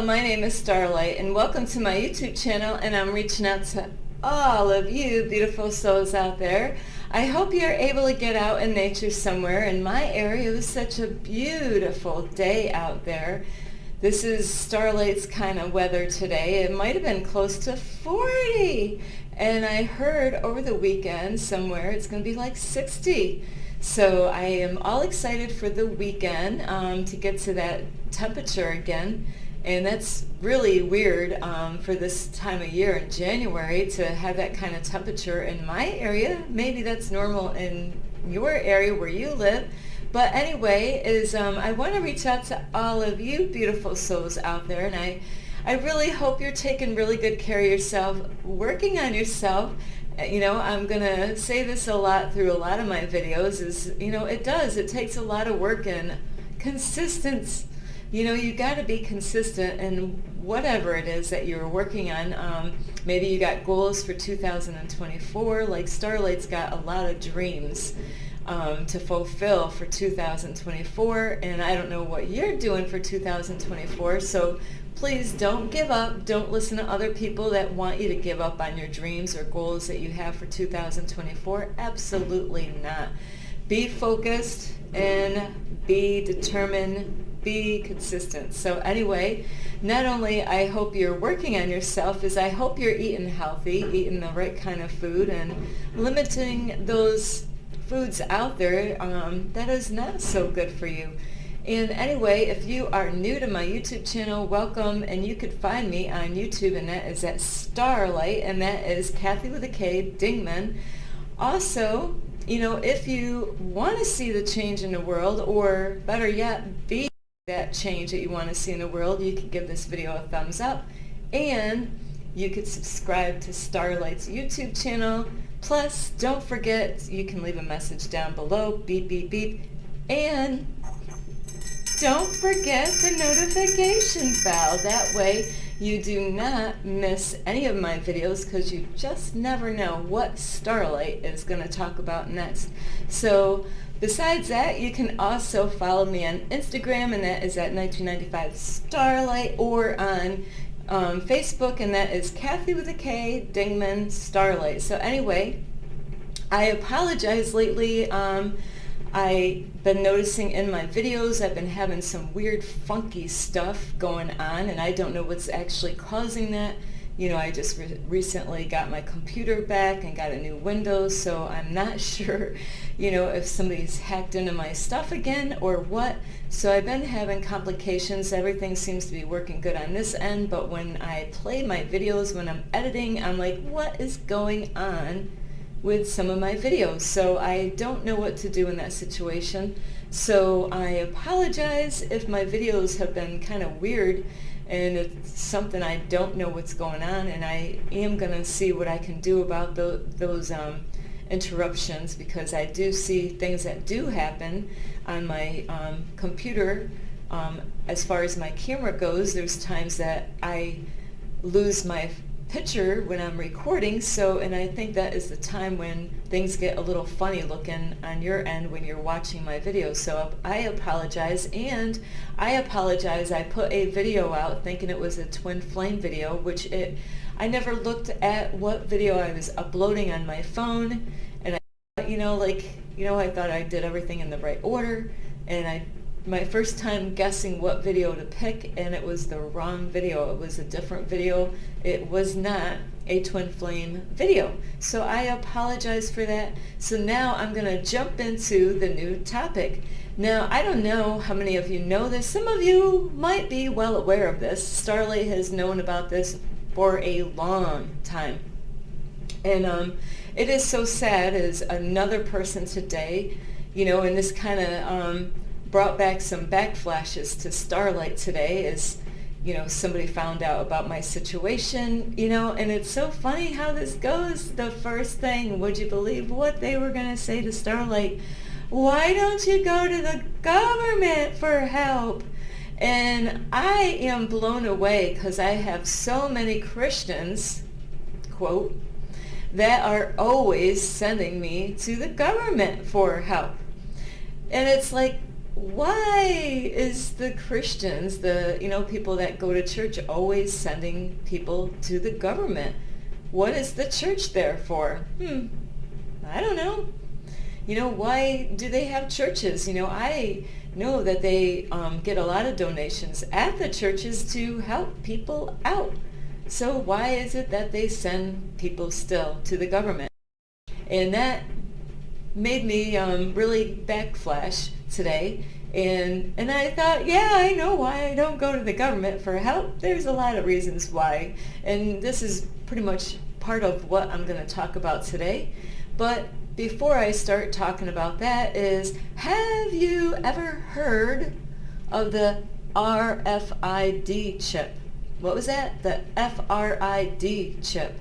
my name is Starlight, and welcome to my YouTube channel, and I'm reaching out to all of you beautiful souls out there. I hope you're able to get out in nature somewhere. In my area, it was such a beautiful day out there. This is Starlight's kind of weather today. It might have been close to 40, and I heard over the weekend somewhere it's going to be like 60. So I am all excited for the weekend to get to that temperature again. And that's really weird for this time of year in January to have that kind of temperature in my area. Maybe that's normal in your area where you live. But anyway, I want to reach out to all of you beautiful souls out there. And I really hope you're taking really good care of yourself, working on yourself. You know, I'm going to say this a lot through a lot of my videos is, you know, it takes a lot of work and consistency. You know, you got to be consistent in whatever it is that you're working on. Maybe you got goals for 2024, like Starlight's got a lot of dreams to fulfill for 2024, and I don't know what you're doing for 2024, so please don't give up. Don't listen to other people that want you to give up on your dreams or goals that you have for 2024. Absolutely not. Be focused and be determined. Be consistent. So anyway, not only I hope you're working on yourself, is I hope you're eating healthy, eating the right kind of food, and limiting those foods out there that is not so good for you. And anyway, if you are new to my YouTube channel, welcome, and you could find me on YouTube, and that is at Starlight, and that is Kathy with a K, Dingman. Also, you know, if you want to see the change in the world, or better yet, be that change that you want to see in the world, you can give this video a thumbs up, and you could subscribe to Starlight's YouTube channel. Plus, don't forget, you can leave a message down below, beep, beep, beep, and don't forget the notification bell. That way you do not miss any of my videos, because you just never know what Starlight is going to talk about next. So besides that, you can also follow me on Instagram, and that is at 1995 Starlight, or on Facebook, and that is Kathy with a K, Dingman, Starlight. So anyway, I apologize lately. I've been noticing in my videos I've been having some weird funky stuff going on, and I don't know what's actually causing that. You know, I just recently got my computer back and got a new Windows, so I'm not sure, you know, if somebody's hacked into my stuff again or what. So I've been having complications. Everything seems to be working good on this end, but when I play my videos, when I'm editing, I'm like, what is going on with some of my videos? So I don't know what to do in that situation. So I apologize if my videos have been kind of weird, and it's something I don't know what's going on, and I am going to see what I can do about those interruptions, because I do see things that do happen on my computer. As far as my camera goes, there's times that I lose my picture when I'm recording, and I think that is the time when things get a little funny looking on your end when you're watching my videos. So I apologize, and I apologize I put a video out thinking it was a twin flame video, which I never looked at what video I was uploading on my phone, and I thought I did everything in the right order, and my first time guessing what video to pick, and it was the wrong video. It was a different video. It was not a twin flame video. So I apologize for that. So now I'm going to jump into the new topic. Now, I don't know how many of you know this. Some of you might be well aware of this. Starlight has known about this for a long time. And it is so sad as another person today, you know, and this kind of brought back some backflashes to Starlight today, as you know, somebody found out about my situation, you know, and it's so funny how this goes. The first thing, would you believe what they were going to say to Starlight? Why don't you go to the government for help? And I am blown away, because I have so many Christians, quote, that are always sending me to the government for help. And it's like, why is the Christians, people that go to church, always sending people to the government? What is the church there for? I don't know. Why do they have churches? I know that they get a lot of donations at the churches to help people out. So why is it that they send people still to the government? And that made me really backflash today. And I thought, yeah, I know why I don't go to the government for help. There's a lot of reasons why. And this is pretty much part of what I'm going to talk about today. But before I start talking about that have you ever heard of the RFID chip? What was that? The FRID chip.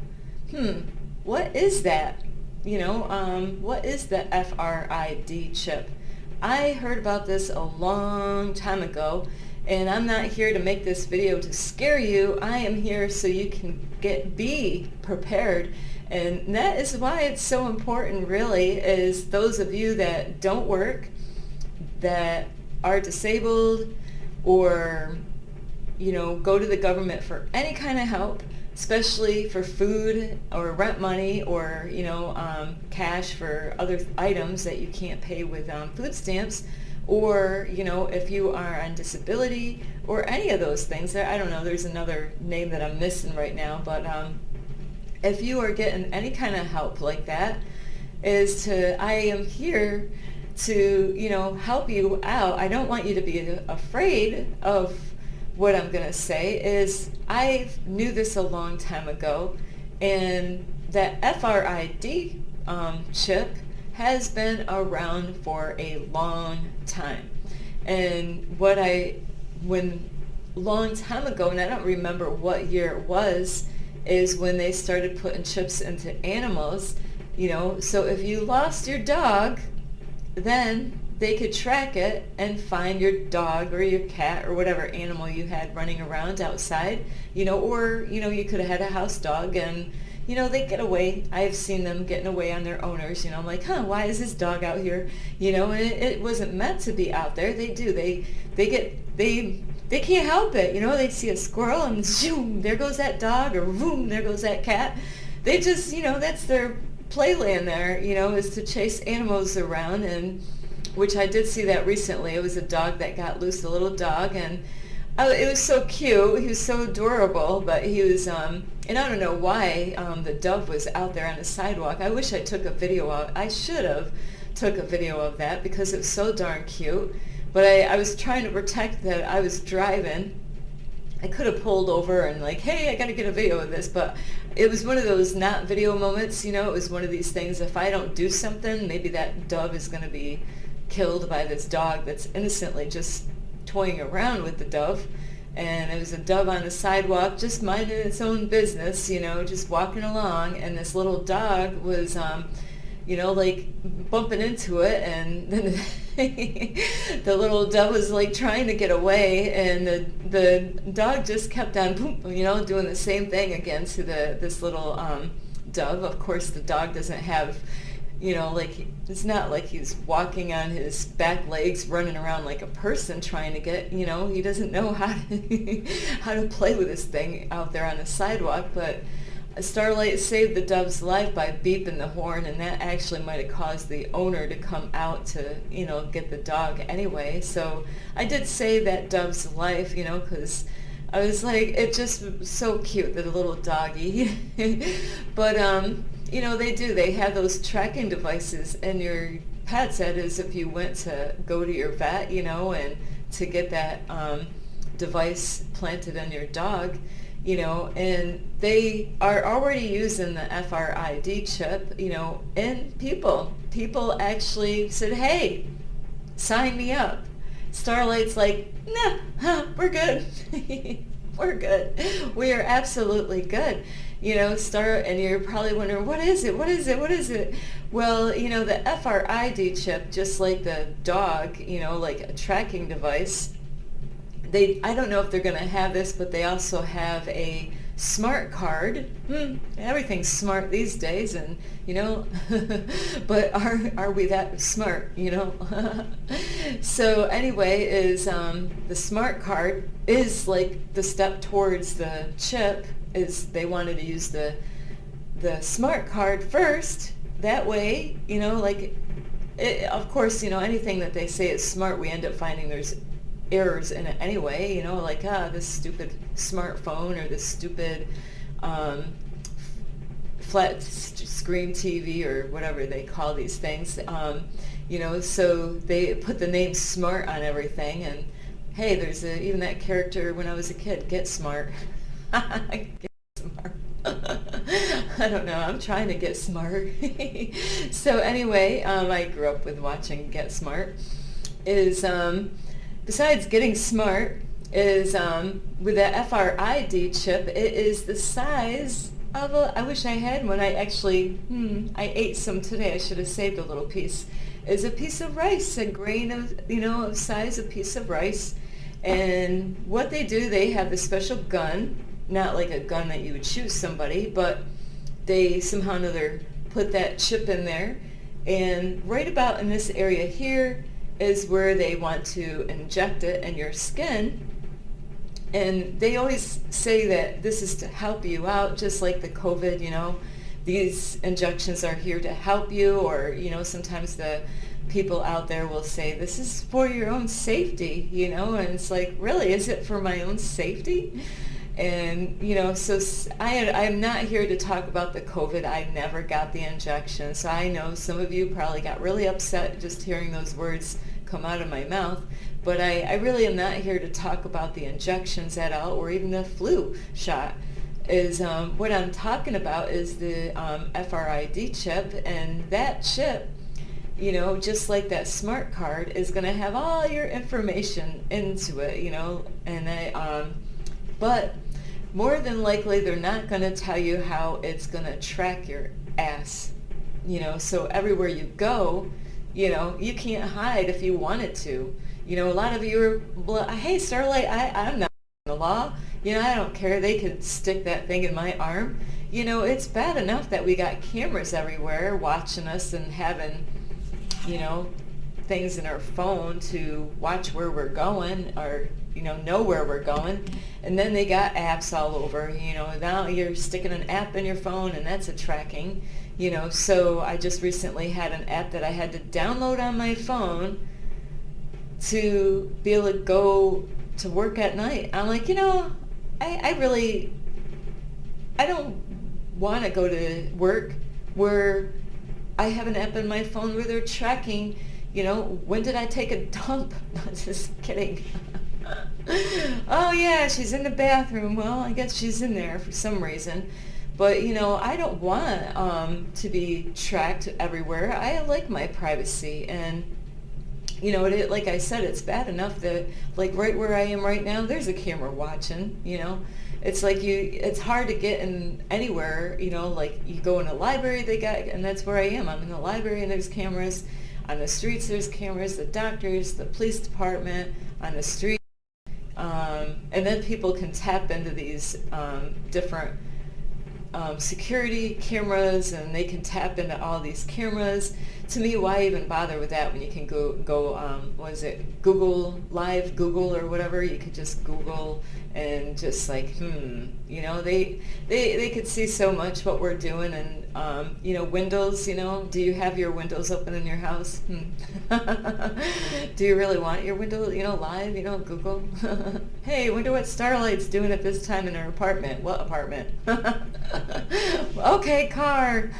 What is that? What is the FRID chip? I heard about this a long time ago, and I'm not here to make this video to scare you. I am here so you can be prepared. And that is why it's so important, really, is those of you that don't work, that are disabled, or go to the government for any kind of help, especially for food or rent money, or cash for other items that you can't pay with food stamps, or if you are on disability or any of those things. I don't know, there's another name that I'm missing right now, but if you are getting any kind of help like that, I am here to help you out. I don't want you to be afraid of what I'm going to say. I knew this a long time ago, and that FRID chip has been around for a long time. And long time ago, and I don't remember what year it was, is when they started putting chips into animals. So if you lost your dog, then they could track it and find your dog or your cat or whatever animal you had running around outside, or, you could have had a house dog, and, they get away. I've seen them getting away on their owners. I'm like, why is this dog out here? And it wasn't meant to be out there. They can't help it. They see a squirrel and zoom, there goes that dog, or boom, there goes that cat. They just, that's their playland there, is to chase animals around. And which I did see that recently. It was a dog that got loose, a little dog, and it was so cute. He was so adorable, but he was, and I don't know why the dove was out there on the sidewalk. I wish I took a video of. I should have took a video of that because it was so darn cute. But I was trying to protect that. I was driving. I could have pulled over and like, hey, I got to get a video of this, but it was one of those not video moments. It was one of these things. If I don't do something, maybe that dove is going to be killed by this dog that's innocently just toying around with the dove. And it was a dove on the sidewalk just minding its own business, just walking along, and this little dog was like bumping into it, and then the little dove was like trying to get away, and the dog just kept on doing the same thing again to this little dove. Of course, the dog doesn't have, it's not like he's walking on his back legs running around like a person trying to get, he doesn't know how to play with this thing out there on the sidewalk. But Starlight saved the dove's life by beeping the horn, and that actually might have caused the owner to come out to, get the dog anyway. So I did save that dove's life, because I was like, it just was so cute, the little doggy. But, they have those tracking devices in your pets. That is, if you went to go to your vet, and to get that device planted in your dog, and they are already using the FRID chip, in people. People actually said, hey, sign me up. Starlight's like, nah, we're good. We're good. We are absolutely good. And you're probably wondering, what is it? What is it? What is it? Well, the FRID chip, just like the dog, like a tracking device, I don't know if they're going to have this, but they also have a smart card. Everything's smart these days, and but are we that smart? So anyway, is the smart card is like the step towards the chip. Is they wanted to use the smart card first. That way, of course, anything that they say is smart, we end up finding there's errors in it anyway, like, this stupid smartphone or this stupid flat screen TV or whatever they call these things, so they put the name smart on everything. And hey, there's even that character when I was a kid, Get Smart. Get Smart. I don't know, I'm trying to get smart. So anyway, I grew up with watching Get Smart. Is besides getting smart, is with the RFID chip, it is the size of I wish I had one. I actually, I ate some today. I should have saved a little piece. Is a piece of rice, a grain of, of size, a piece of rice. And what they do, they have this special gun, not like a gun that you would shoot somebody, but they somehow or another put that chip in there. And right about in this area here is where they want to inject it in your skin. And they always say that this is to help you out, just like the COVID, these injections are here to help you, or, sometimes the people out there will say, this is for your own safety, and it's like, really, is it for my own safety? And, so I'm not here to talk about the COVID. I never got the injection. So I know some of you probably got really upset just hearing those words come out of my mouth. But I really am not here to talk about the injections at all, or even the flu shot. Is what I'm talking about is the RFID chip, and that chip, just like that smart card, is going to have all your information into it, and but more than likely they're not going to tell you how it's going to track your ass, so everywhere you go, you can't hide if you wanted to. A lot of you are, hey, Starlight, I'm not in the law. I don't care. They could stick that thing in my arm. It's bad enough that we got cameras everywhere watching us and having, things in our phone to watch where we're going, or, know where we're going. And then they got apps all over. Now you're sticking an app in your phone, and that's a tracking. So I just recently had an app that I had to download on my phone to be able to go to work at night. I'm like, I don't want to go to work where I have an app on my phone where they're tracking, when did I take a dump? Just kidding. Oh yeah, she's in the bathroom. Well, I guess she's in there for some reason. But, I don't want to be tracked everywhere. I like my privacy. And like I said, it's bad enough that, like, right where I am right now, there's a camera watching. It's like it's hard to get in anywhere, like you go in a library, and that's where I am. I'm in the library, and there's cameras. On the streets, there's cameras, the doctors, the police department, on the street. And then people can tap into these different security cameras, and they can tap into all these cameras. To me, why even bother with that when you can go what is it, Google Live, Google or whatever? You could just Google and just like, they could see so much what we're doing. And Windows, do you have your windows open in your house? Do you really want your window, live, Google? Hey, wonder what Starlight's doing at this time in her apartment. What apartment? Okay, car.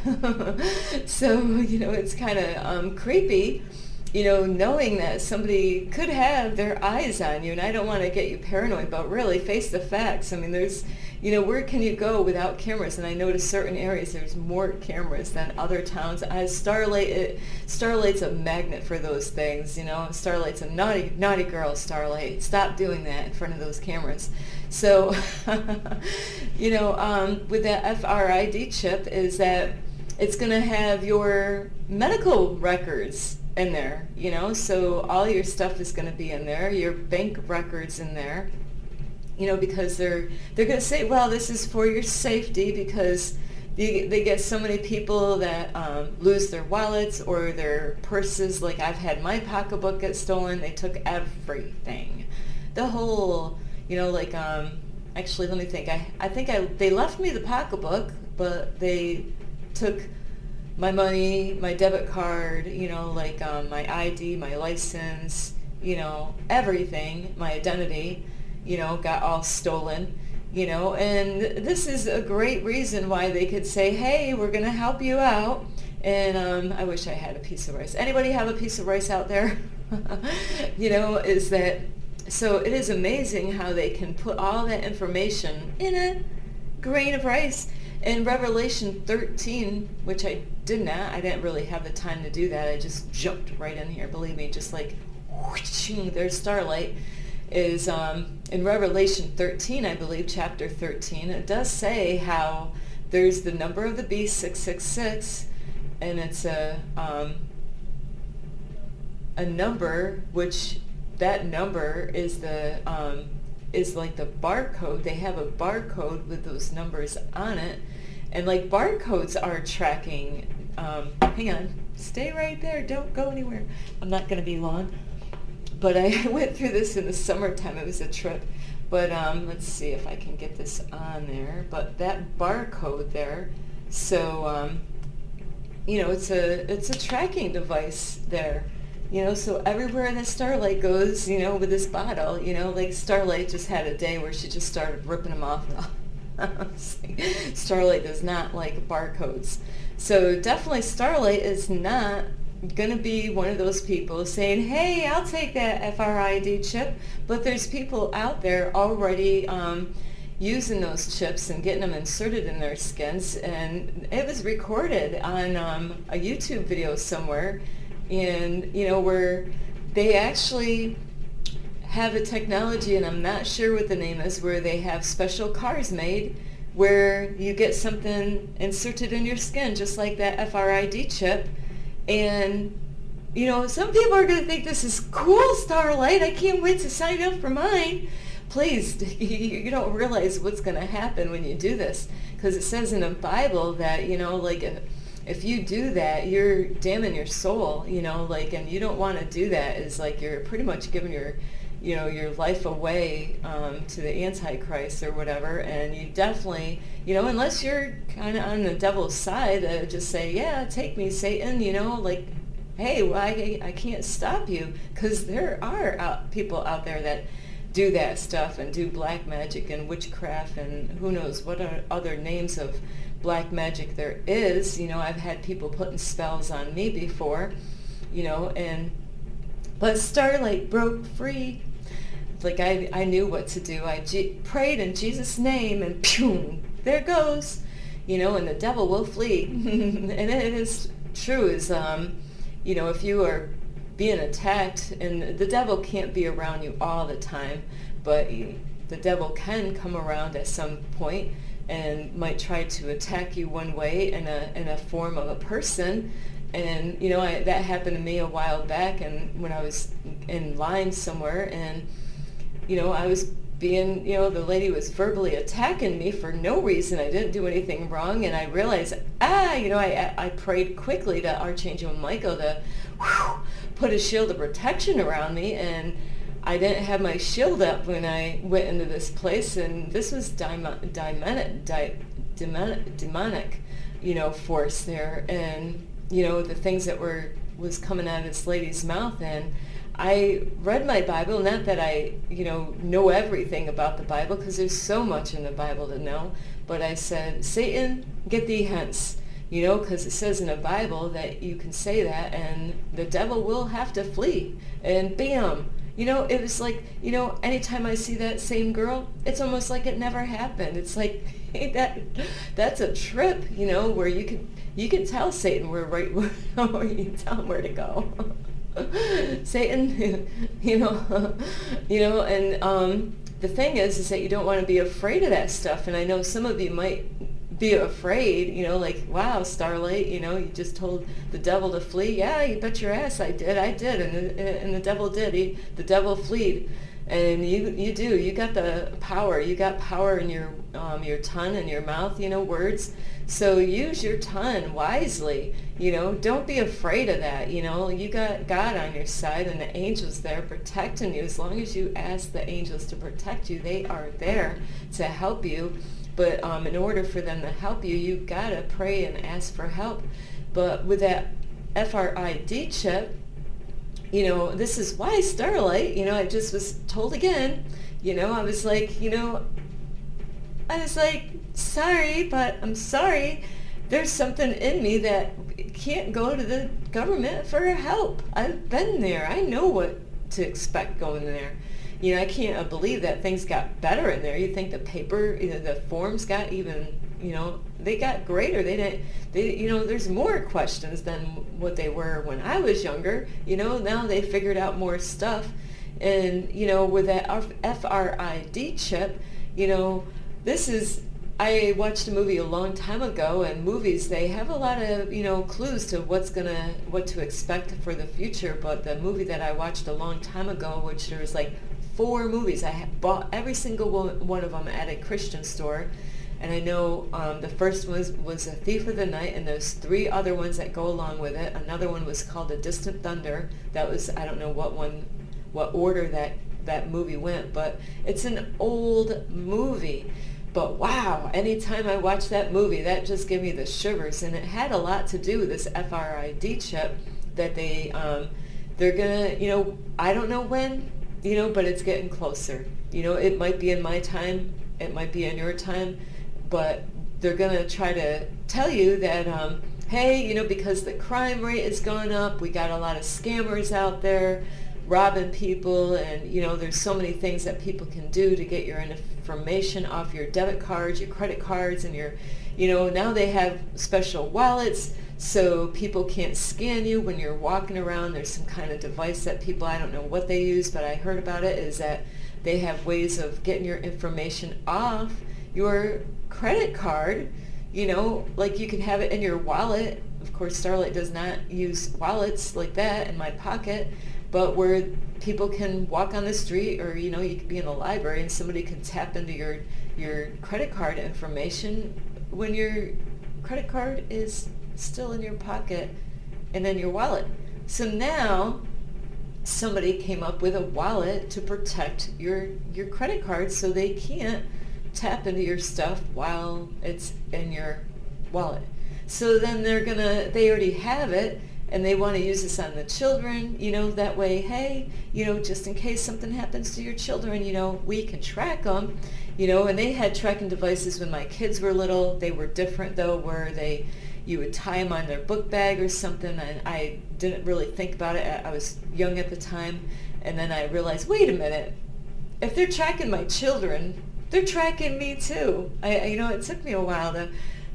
So, it's kind of creepy, knowing that somebody could have their eyes on you. And I don't want to get you paranoid, but really face the facts. I mean, there's, where can you go without cameras? And I notice certain areas there's more cameras than other towns. As Starlight's a magnet for those things, Starlight's a naughty girl, Starlight. Stop doing that in front of those cameras. So, with that RFID chip is that it's going to have your medical records in there, so all your stuff is going to be in there, your bank records in there, because they're going to say, well, this is for your safety, because they get so many people that lose their wallets or their purses. Like, I've had my pocketbook get stolen. They took everything. The whole, actually, let me think. I think they left me the pocketbook, but they took my money, my debit card, my ID, my license, everything, my identity, got all stolen. And this is a great reason why they could say, hey, we're going to help you out. And I wish I had a piece of rice. Anybody have a piece of rice out there? Is that, so it is amazing how they can put all that information in a grain of rice. In Revelation 13, which I didn't really have the time to do that. I just jumped right in here. Believe me, just like, whoosh, there's starlight. Is in Revelation 13, I believe, chapter 13, it does say how there's the number of the beast, 666, and it's a number, which that number is is like the barcode. They have a barcode with those numbers on it, and like barcodes are tracking. Hang on, stay right there, don't go anywhere. I'm not going to be long. But I went through this in the summertime. It was a trip. But let's see if I can get this on there. But that barcode there, so it's a tracking device there. So everywhere that Starlight goes, with this bottle, like Starlight just had a day where she just started ripping them off. Starlight does not like barcodes. So definitely Starlight is not going to be one of those people saying, hey, I'll take that RFID chip. But there's people out there already using those chips and getting them inserted in their skins. And it was recorded on a YouTube video somewhere, and where they actually have a technology, and I'm not sure what the name is, where they have special cars made where you get something inserted in your skin, just like that RFID chip. And, some people are going to think this is cool, Starlight. I can't wait to sign up for mine. Please, you don't realize what's going to happen when you do this. Because it says in the Bible that, if you do that, you're damning your soul, and you don't want to do that. Is like you're pretty much giving your life away to the Antichrist or whatever. And you definitely, unless you're kind of on the devil's side, just say, yeah, take me, Satan, hey, well, I can't stop you, because there are people out there that do that stuff and do black magic and witchcraft and who knows what other names of black magic there is. I've had people putting spells on me before, but Starlight broke free. Like I knew what to do. I prayed in Jesus' name, and pew, there it goes, and the devil will flee. And it is true, is, if you are being attacked, and the devil can't be around you all the time, but the devil can come around at some point and might try to attack you one way in a form of a person. And, that happened to me a while back, and when I was in line somewhere, and I was being, the lady was verbally attacking me for no reason. I didn't do anything wrong, and I realized, I prayed quickly to Archangel Michael to put a shield of protection around me, and I didn't have my shield up when I went into this place, and this was demonic, force there, and, the things that was coming out of this lady's mouth. And I read my Bible, not that I, know everything about the Bible, because there's so much in the Bible to know, but I said, Satan, get thee hence, because it says in the Bible that you can say that and the devil will have to flee. And bam, it was like, anytime I see that same girl, it's almost like it never happened. It's like, hey, that's a trip, where you can tell Satan where you can tell him where to go. Satan, and the thing is that you don't want to be afraid of that stuff. And I know some of you might be afraid, like, wow, Starlight, you just told the devil to flee. Yeah, you bet your ass I did. And the devil did. The devil fled. And you got the power. You got power in your tongue and your mouth, words. So use your tongue wisely. Don't be afraid of that. You got God on your side and the angels there protecting you. As long as you ask the angels to protect you, they are there to help you. But in order for them to help you, you got to pray and ask for help. But with that FRID chip, this is why Starlight, I just was told again, I was like, sorry, but I'm sorry. There's something in me that can't go to the government for help. I've been there. I know what to expect going there. I can't believe that things got better in there. You think the paper, the forms got even, they got greater. There's more questions than what they were when I was younger. Now they figured out more stuff. And, with that FRID chip, I watched a movie a long time ago, and movies, they have a lot of, clues to what to expect for the future. But the movie that I watched a long time ago, which there was like 4 movies, I bought every single one of them at a Christian store. And I know the first one was A Thief of the Night, and there's 3 other ones that go along with it. Another one was called A Distant Thunder. That was, I don't know what order that movie went, but it's an old movie. But wow, anytime I watch that movie, that just gave me the shivers. And it had a lot to do with this FRID chip that they're gonna, I don't know when, but it's getting closer. It might be in my time, it might be in your time, but they're going to try to tell you that, hey, because the crime rate is going up, we got a lot of scammers out there robbing people, and, there's so many things that people can do to get your information off your debit cards, your credit cards, and your, now they have special wallets so people can't scan you when you're walking around. There's some kind of device that people, I don't know what they use, but I heard about it, is that they have ways of getting your information off your credit card, like you can have it in your wallet. Of course, Starlight does not use wallets like that in my pocket, but where people can walk on the street, or, you could be in a library and somebody can tap into your credit card information when your credit card is still in your pocket and in your wallet. So now somebody came up with a wallet to protect your credit card so they can't tap into your stuff while it's in your wallet. So then they already have it, and they want to use this on the children, that way, hey, just in case something happens to your children, we can track them, and they had tracking devices when my kids were little. They were different though, where you would tie them on their book bag or something, and I didn't really think about it. I was young at the time, and then I realized, wait a minute, if they're tracking my children, they're tracking me too. It took me a while to,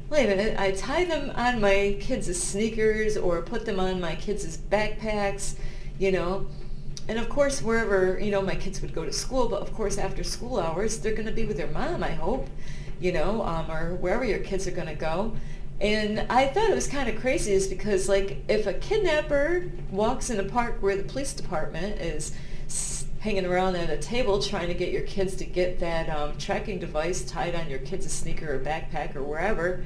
wait a minute, I tie them on my kids' sneakers or put them on my kids' backpacks, and of course wherever, my kids would go to school, but of course after school hours, they're going to be with their mom, I hope, or wherever your kids are going to go. And I thought it was kind of crazy, is because, like, if a kidnapper walks in a park where the police department is hanging around at a table trying to get your kids to get that tracking device tied on your kids' sneaker or backpack or wherever,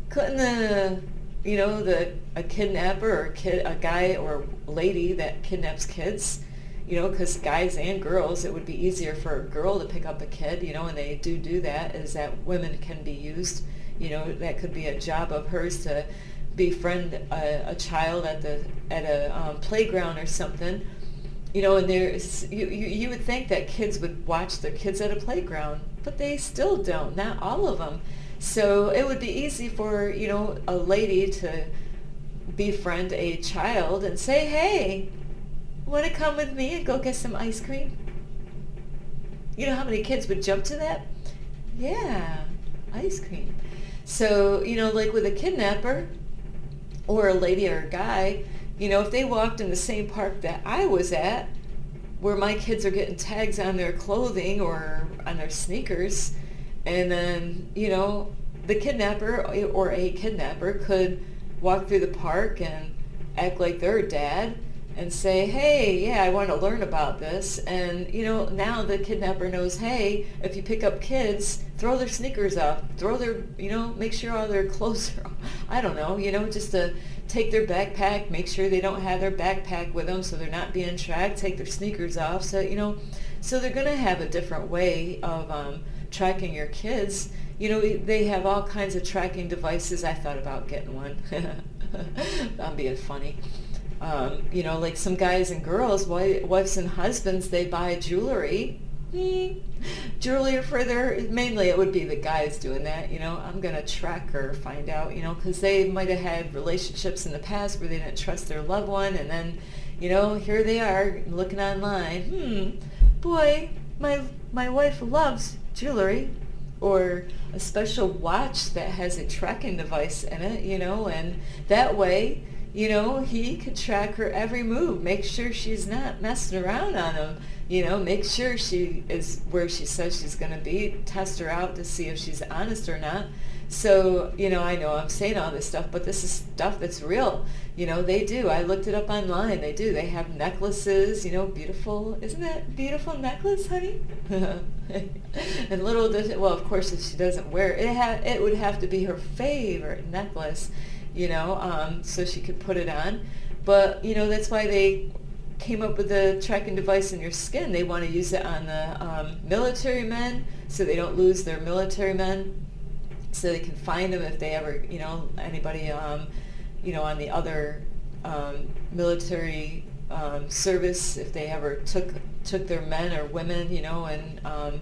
couldn't a kidnapper or a guy or lady that kidnaps kids, because guys and girls, it would be easier for a girl to pick up a kid, and they do that, is that women can be used. That could be a job of hers to befriend a child at a playground or something. And there's you would think that kids would watch their kids at a playground, but they still don't. Not all of them. So it would be easy for a lady to befriend a child and say, "Hey, want to come with me and go get some ice cream?" You know how many kids would jump to that? Yeah, ice cream. So, like with a kidnapper or a lady or a guy, if they walked in the same park that I was at, where my kids are getting tags on their clothing or on their sneakers, and then, the kidnapper or a kidnapper could walk through the park and act like they're dad, and say, hey, yeah, I want to learn about this. And, now the kidnapper knows, hey, if you pick up kids, throw their sneakers up, throw their, make sure all their clothes are, I don't know, just to take their backpack, make sure they don't have their backpack with them so they're not being tracked, take their sneakers off. So, so they're going to have a different way of tracking your kids. They have all kinds of tracking devices. I thought about getting one. I'm being funny. Like some guys and girls, wives and husbands, they buy jewelry. Jewelry for mainly it would be the guys doing that, I'm going to track her, find out, because they might have had relationships in the past where they didn't trust their loved one, and then, here they are looking online, boy, my wife loves jewelry, or a special watch that has a tracking device in it, and that way, he could track her every move, make sure she's not messing around on him, make sure she is where she says she's going to be, test her out to see if she's honest or not. So, I know I'm saying all this stuff, but this is stuff that's real. They do. I looked it up online. They do. They have necklaces, beautiful. Isn't that beautiful necklace, honey? And well, of course, if she doesn't wear it, it would have to be her favorite necklace, so she could put it on. But, that's why they came up with the tracking device in your skin. They want to use it on the military men so they don't lose their military men, so they can find them if they ever, anybody, on the other military service, if they ever took their men or women, and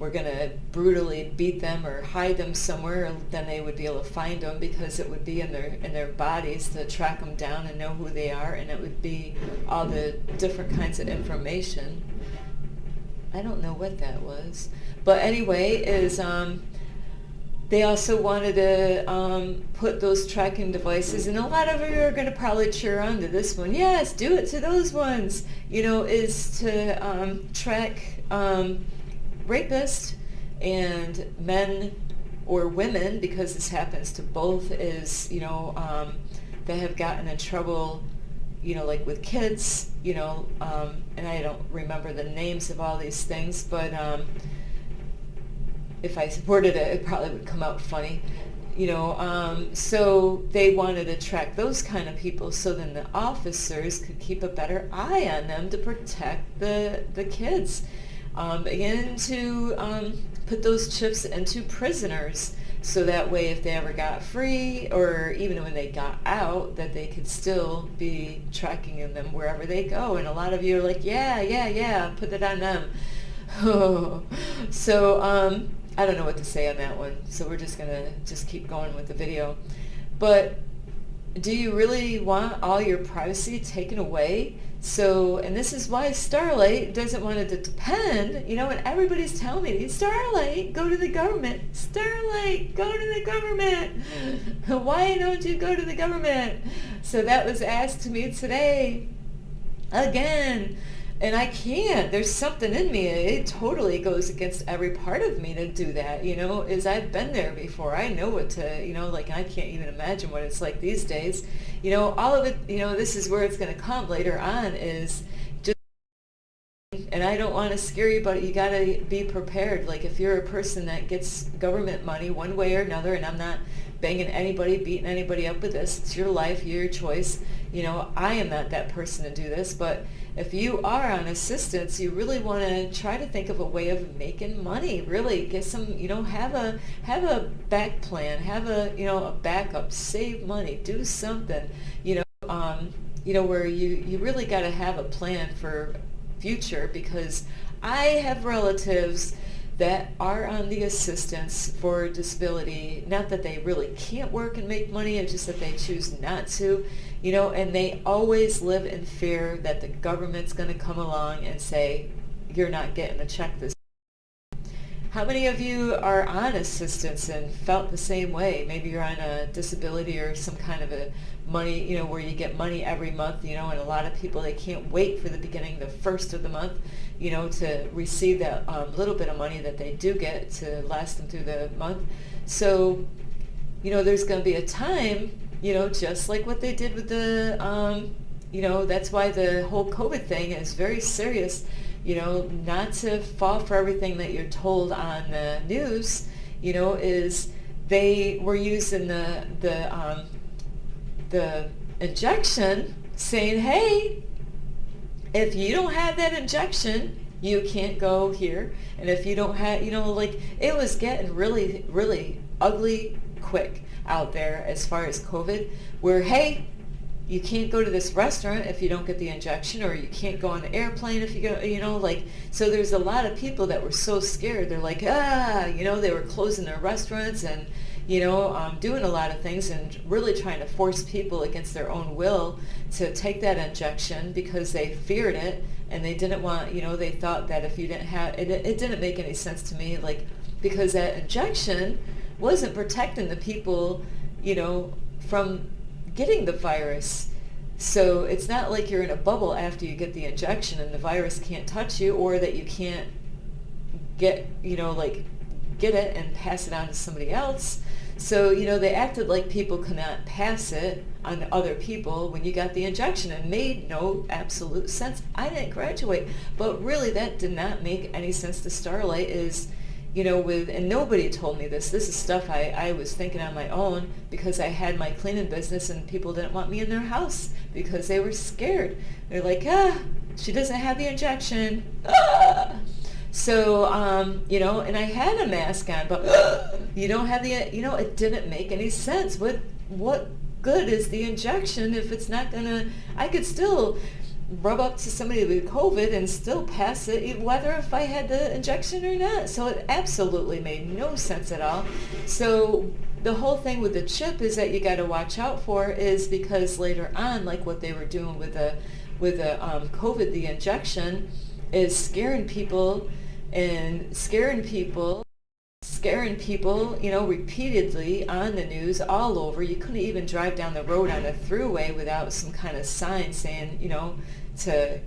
were going to brutally beat them or hide them somewhere, then they would be able to find them, because it would be in their bodies to track them down and know who they are, and it would be all the different kinds of information. I don't know what that was, but anyway, they also wanted to put those tracking devices, and a lot of you are going to probably cheer on to this one. Yes, do it to those ones. Is to track rapists and men or women, because this happens to both, is, that have gotten in trouble, like with kids, and I don't remember the names of all these things, but if I worded it, it probably would come out funny. So they wanted to track those kind of people, so then the officers could keep a better eye on them to protect the kids. And to put those chips into prisoners, so that way if they ever got free, or even when they got out, that they could still be tracking them wherever they go. And a lot of you are like, yeah, put it on them. So I don't know what to say on that one, so we're just gonna keep going with the video. But do you really want all your privacy taken away? So, and this is why Starlight doesn't want it to depend, and everybody's telling me, Starlight, go to the government. Starlight, go to the government. Why don't you go to the government? So that was asked to me today again. And I can't. There's something in me. It totally goes against every part of me to do that, is I've been there before. I know what to, like I can't even imagine what it's like these days. All of it, this is where it's going to come later on, is just, and I don't want to scare you, but you got to be prepared. Like if you're a person that gets government money one way or another, and I'm not banging anybody, beating anybody up with this, it's your life, your choice. I am not that person to do this, but if you are on assistance, you really want to try to think of a way of making money. Really get some, have a back plan, have a backup, save money, do something, where you really got to have a plan for future, because I have relatives that are on the assistance for disability, not that they really can't work and make money, it's just that they choose not to, and they always live in fear that the government's going to come along and say, you're not getting a check this. How many of you are on assistance and felt the same way? Maybe you're on a disability or some kind of a money, where you get money every month, and a lot of people, they can't wait for the beginning, the first of the month, to receive that little bit of money that they do get to last them through the month. So, there's going to be a time, just like what they did with the, that's why the whole COVID thing is very serious, not to fall for everything that you're told on the news, is they were using the injection, saying, hey, if you don't have that injection, you can't go here. And if you don't have, it was getting really, really ugly quick out there as far as COVID, where, hey, you can't go to this restaurant if you don't get the injection, or you can't go on an airplane if you go, so there's a lot of people that were so scared. They're like, they were closing their restaurants and, doing a lot of ththings and really trying to force people against their own will to take that injection because they feared it and they didn't want, they thought that if you didn't have it, it didn't make any sense to me, because that injection wasn't protecting the people, from getting the virus. So it's not like you're in a bubble after you get the injection and the virus can't touch you, or that you can't get, get it and pass it on to somebody else. So, they acted like people could not pass it on to other people when you got the injection. It made no absolute sense. I didn't graduate, but really that did not make any sense to Starlight is, and nobody told me this. This is stuff I was thinking on my own because I had my cleaning business and people didn't want me in their house because they were scared. They're like, she doesn't have the injection. So, and I had a mask on, but you don't have the, it didn't make any sense. What good is the injection if it's not gonna, I could still rub up to somebody with COVID and still pass it, whether if I had the injection or not. So it absolutely made no sense at all. So the whole thing with the chip is that you got to watch out for is because later on, like what they were doing with the COVID, the injection is scaring people, repeatedly on the news all over. You couldn't even drive down the road on a throughway without some kind of sign saying, to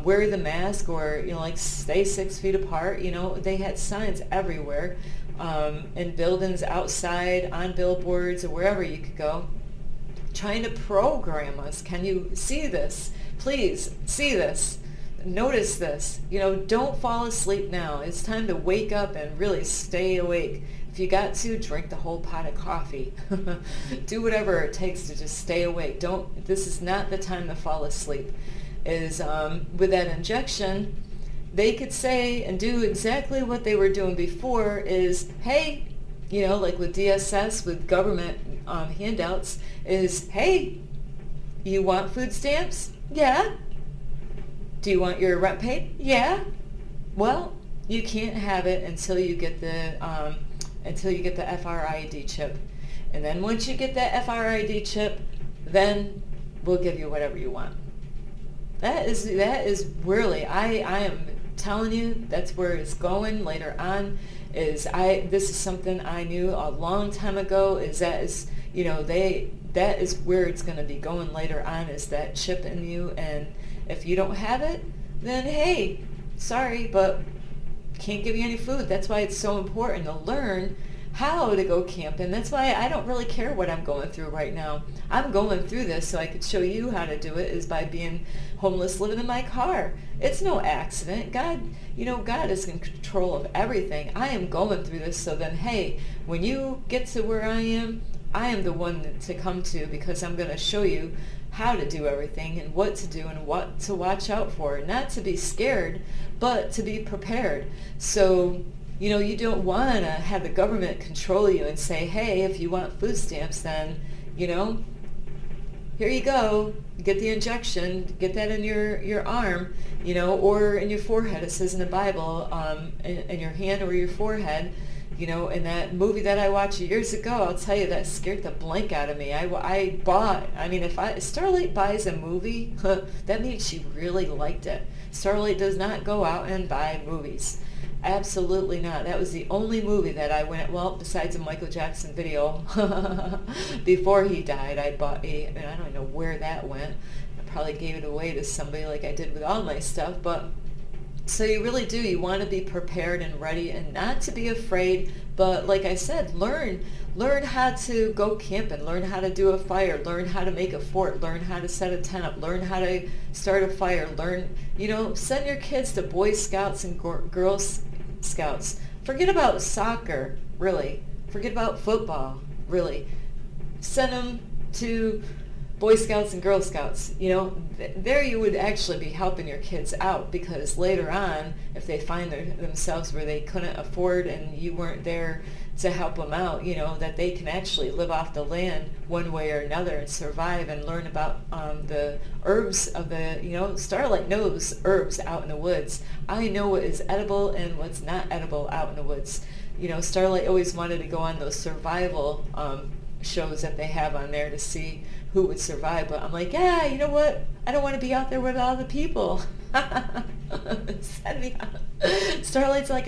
wear the mask or, stay 6 feet apart. They had signs everywhere, in buildings, outside, on billboards, or wherever you could go, trying to program us. Can you see this? Please see this. Notice this. Don't fall asleep now. It's time to wake up and really stay awake. If you got to, drink the whole pot of coffee. Do whatever it takes to just stay awake. This is not the time to fall asleep. With that injection, they could say and do exactly what they were doing before is, hey, like with DSS, with government handouts, is, hey, you want food stamps? Yeah. Do you want your rent paid? Yeah. Well, you can't have it until you get the FRID chip, and then once you get that FRID chip, then we'll give you whatever you want. That is really, I am telling you, that's where it's going later on. This is something I knew a long time ago. That is where it's going to be going later on, is that chip in you. And if you don't have it, then hey, sorry, but can't give you any food. That's why it's so important to learn how to go camping. That's why I don't really care what I'm going through right now. I'm going through this so I could show you how to do it, is by being homeless, living in my car. It's no accident. God is in control of everything. I am going through this so then, hey, when you get to where I am the one to come to, because I'm going to show you how to do everything and what to do and what to watch out for. Not to be scared, but to be prepared. So, you don't want to have the government control you and say, hey, if you want food stamps, then, here you go, get the injection, get that in your arm, or in your forehead. It says in the Bible, in your hand or your forehead. In that movie that I watched years ago, I'll tell you, that scared the blank out of me. If Starlight buys a movie, that means she really liked it. Starlight does not go out and buy movies. Absolutely not. That was the only movie that I went, well, besides a Michael Jackson video, before he died, I bought I don't know where that went. I probably gave it away to somebody like I did with all my stuff, but So you really do. You want to be prepared and ready and not to be afraid. But like I said, learn how to go camping, learn how to do a fire, learn how to make a fort, learn how to set a tent up, learn how to start a fire, send your kids to Boy Scouts and Girl Scouts. Forget about soccer, really. Forget about football, really. Send them to Boy Scouts and Girl Scouts. There you would actually be helping your kids out, because later on, if they find themselves where they couldn't afford and you weren't there to help them out, that they can actually live off the land one way or another and survive and learn about the herbs of the, Starlight knows herbs out in the woods. I know what is edible and what's not edible out in the woods. Starlight always wanted to go on those survival shows that they have on there to see who would survive, but I'm like, yeah, you know what? I don't want to be out there with all the people. Send me out. Starlight's like,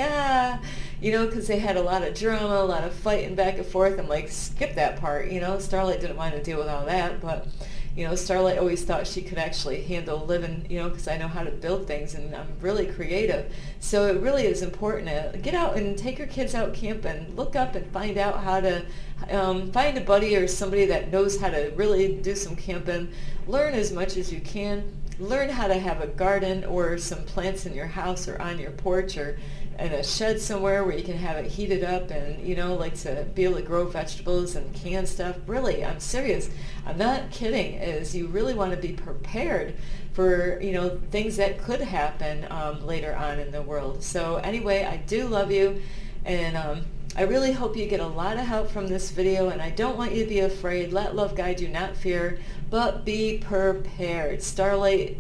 because they had a lot of drama, a lot of fighting back and forth. I'm like, skip that part. Starlight didn't want to deal with all that, but Starlight always thought she could actually handle living, because I know how to build things and I'm really creative. So it really is important to get out and take your kids out camping, look up and find out how to find a buddy or somebody that knows how to really do some camping. Learn as much as you can. Learn how to have a garden or some plants in your house or on your porch or in a shed somewhere where you can have it heated up and, like to be able to grow vegetables and can stuff. Really, I'm serious. I'm not kidding. You really want to be prepared for, things that could happen later on in the world. So anyway, I do love you, and I really hope you get a lot of help from this video, and I don't want you to be afraid. Let love guide you, not fear, but be prepared. Starlight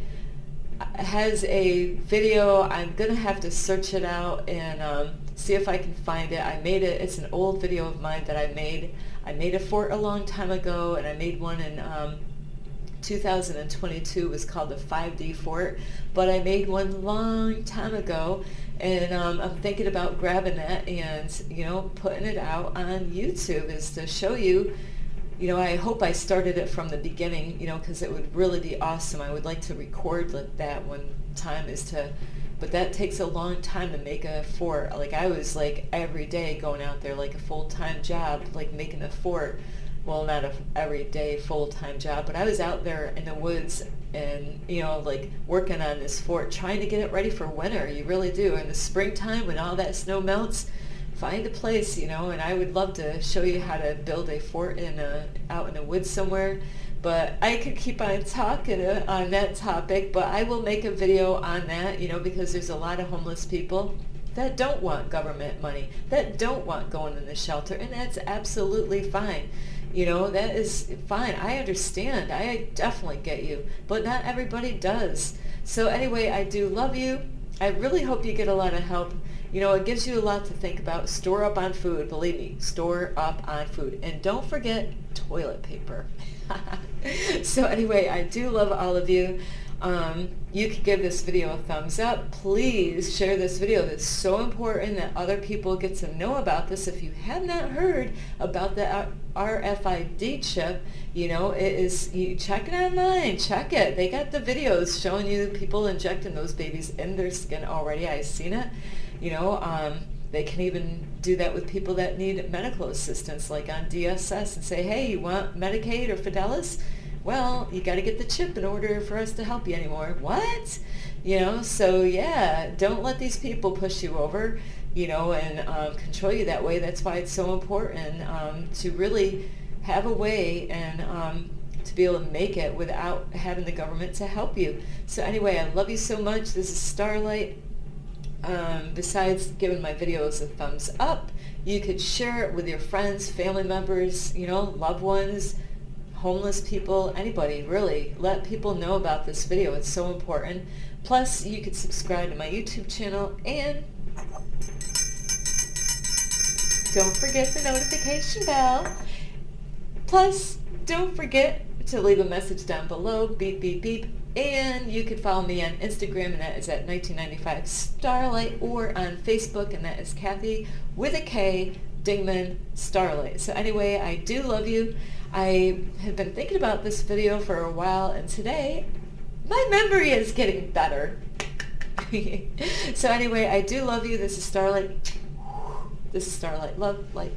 has a video. I'm going to have to search it out and see if I can find it. I made it. It's an old video of mine that I made. I made a fort a long time ago, and I made one in 2022. It was called the 5D fort, but I made one long time ago, and I'm thinking about grabbing that and putting it out on YouTube, is to show you. I hope I started it from the beginning, because it would really be awesome. I would like to record that one time, but that takes a long time to make a fort. Like I was like every day going out there like a full-time job, like making a fort. Well, not a everyday full-time job, but I was out there in the woods and, like working on this fort, trying to get it ready for winter. You really do. In the springtime, when all that snow melts, find a place, and I would love to show you how to build a fort out in the woods somewhere. But I could keep on talking on that topic, but I will make a video on that, because there's a lot of homeless people that don't want government money, that don't want going in the shelter, and that's absolutely fine. That is fine. I understand. I definitely get you, but not everybody does. So anyway, I do love you. I really hope you get a lot of help. It gives you a lot to think about. Store up on food. Believe me, store up on food. And don't forget toilet paper. So anyway, I do love all of you. You can give this video a thumbs up. Please share this video. It's so important that other people get to know about this. If you have not heard about the RFID chip, it is, you check it online, check it. They got the videos showing you people injecting those babies in their skin already. I've seen it. They can even do that with people that need medical assistance, like on DSS, and say, hey, you want Medicaid or Fidelis? Well, you got to get the chip in order for us to help you anymore. What? So yeah, don't let these people push you over, and control you that way. That's why it's so important to really have a way and to be able to make it without having the government to help you. So anyway, I love you so much. This is Starlight. Besides giving my videos a thumbs up, you could share it with your friends, family members, loved ones, homeless people, anybody, really. Let people know about this video. It's so important. Plus, you could subscribe to my YouTube channel, and don't forget the notification bell. Plus, don't forget to leave a message down below, beep, beep, beep. And you can follow me on Instagram, and that is at 1995 Starlight, or on Facebook, and that is Kathy with a K, Dingman Starlight. So anyway, I do love you. I have been thinking about this video for a while, and today my memory is getting better. So anyway, I do love you. This is Starlight. This is Starlight. Love, light,